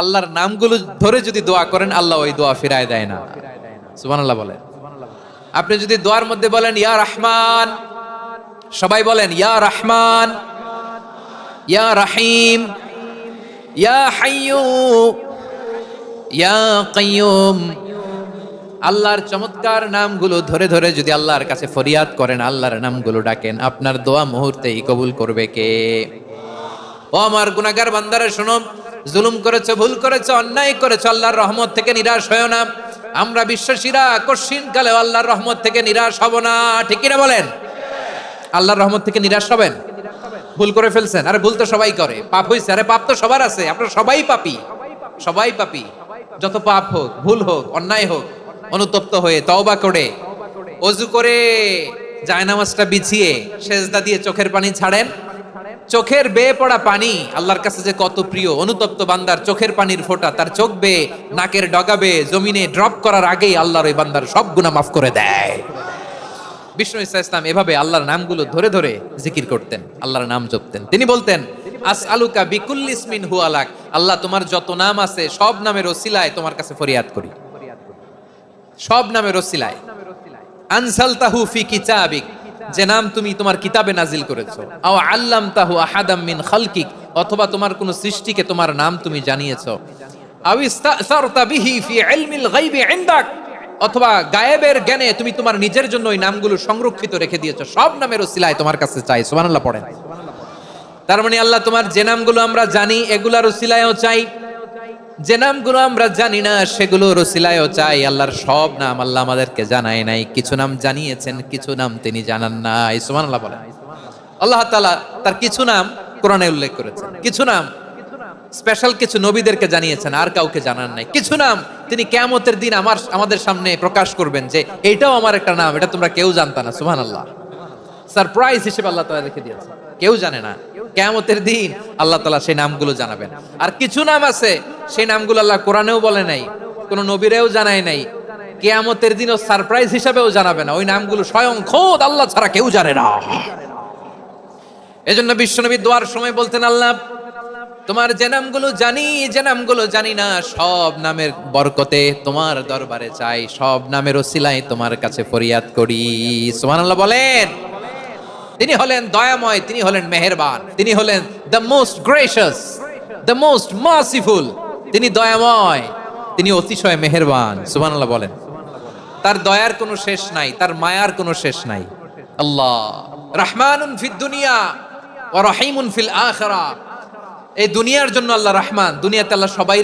আল্লাহর নামগুলো ধরে যদি দোয়া করেন আল্লাহ ওই দোয়া ফিরায় দেয় না। সুবহানাল্লাহ বলেন। আপনি যদি দোয়ার মধ্যে বলেন ইয়া রহমান, সবাই বলেন ইয়া রহমান, ইয়া রহিম, ইয়া হাইয়্যু, ইয়া কাইয়্যুম, আল্লাহর চমৎকার নামগুলো ধরে ধরে যদি আল্লাহর কাছে ফরিয়াদ করেন, আল্লাহর নামগুলো ডাকেন, আপনার দোয়া মুহূর্তেই কবুল করবে কে? ও আমার গুনাহগার বান্দারা শোনো, জুলুম করেছো, ভুল করেছো, অন্যায় করেছো, আল্লাহর রহমত থেকে নিরাশ হয়ো না। আমরা বিশ্বাসীরা কঠিনকালে আল্লাহর রহমত থেকে নিরাশ হব না, ঠিক কিনা বলেন? আল্লাহর রহমত থেকে নিরাশ হবেন? ভুল করে ফেলছেন, আরে ভুল তো সবাই করে, পাপ হইছে, আরে পাপ তো সবার আছে, আপনারা সবাই পাপী, সবাই পাপী। যত পাপ হোক, ভুল হোক, অন্যায় হোক, অনুতপ্ত হয়ে তওবা করে ওযু করে জায়নামাজটা বিছিয়ে সেজদা দিয়ে চোখের পানি ছাড়েন। চোখের বেয়ে পড়া পানি আল্লাহর কাছে যে কত প্রিয়। অনুতপ্ত বান্দার চোখের পানির ফোঁটা তার চোখ বেয়ে, নাকের ডগা বেয়ে জমিনে ড্রপ করার আগেই আল্লাহর ওই বান্দার সব গুনাহ মাফ করে দেয়। বিষ্ণু ঈসা ইসলাম এভাবে আল্লাহর নামগুলো ধরে ধরে জিকির করতেন, আল্লাহর নাম জপতেন। তিনি বলতেন আসআলুকা বিকুল্লি ইসমিন হুয়া লাক, আল্লাহ তোমার যত নাম আছে সব নামের ওসিলায় তোমার কাছে ফরিয়াদ করি, সব নামের ওসিলায়। আনসালতাহু ফি কিতাবিক, যে নাম তুমি তোমার কিতাবে নাজিল করেছো। আও আল্লামতাহু আহাদাম মিন খালকিক, অথবা তোমার কোন সৃষ্টিকে তোমার নাম তুমি জানিয়েছো। আও ইস্তাসারতা বিহি ফি ইলমিল গায়বি ইনদাক, অথবা গায়েবের জ্ঞানে তুমি তোমার নিজের জন্য ওই নামগুলো সংরক্ষিত রেখে দিয়েছো। সব নামের ওসিলায় তোমার কাছে চাই। সুবহানাল্লাহ পড়েন। তার মানে আল্লাহ তোমার যে নামগুলো আমরা জানি এগুলার ওসিলায়ও চাই, যে নামগুলো আমরা জানি না সেগুলোর ওসিলায়ও চাই। আল্লাহর সব নাম আল্লাহ আমাদেরকে জানায় নাই, কিছু নাম জানিয়েছেন, কিছু নাম তিনি জানান নাই। সুবহানাল্লাহ বলেন। আল্লাহ তাআলা তার কিছু নাম কোরআনে উল্লেখ করেছেন, কিছু নাম স্পেশাল কিছু নবীদেরকে জানিয়েছেন, আর কাউকে জানান নাই। কিছু নাম তিনি কিয়ামতের দিন আমাদের সামনে প্রকাশ করবেন যে এইটাও আমার একটা নাম, এটা তোমরা কেউ জানতা না। সুবহানাল্লাহ। সারপ্রাইজ হিসেবে আল্লাহ তাআলা রেখে দিয়েছেন, কেউ জানে না। কিয়ামতের দিন আল্লাহ তাআলা সেই নামগুলো জানাবেন। আর কিছু নাম আছে সেই নামগুলো আল্লাহ কোরআনেও বলে নাই, কোন নবীরেও জানায় নাই, কিয়ামতের দিনও সারপ্রাইজ হিসেবেও জানাবে না। ওই নামগুলো স্বয়ং খোদ আল্লাহ ছাড়া কেউ জানে না। এজন্য বিশ্বনবী দোয়ার সময় বলতেন, আল্লাহ তোমার যে নামগুলো জানি, যে নামগুলো জানি না, সব নামের বরকতে তোমার দরবারে চাই, সব নামের ওসিলায় তোমার কাছে ফরিয়াদ করি। সুবহানাল্লাহ বলেন। তিনি হলেন দয়াময়, তিনি হলেন মেহেরবান, তিনি হলেন the most gracious, the most merciful. তিনি দয়াময়, তিনি অতিশয় মেহেরবান। সুবহানাল্লাহ বলেন। তার দয়ার কোনো শেষ নাই, তার মায়ার কোনো শেষ নাই। আল্লাহ রহমানুন ফিদ দুনিয়া ওয়া রহিমুন ফিল আখিরাহ। এই দুনিয়ার জন্য আল্লাহ রহমান, দুনিয়াতে আল্লাহ সবাই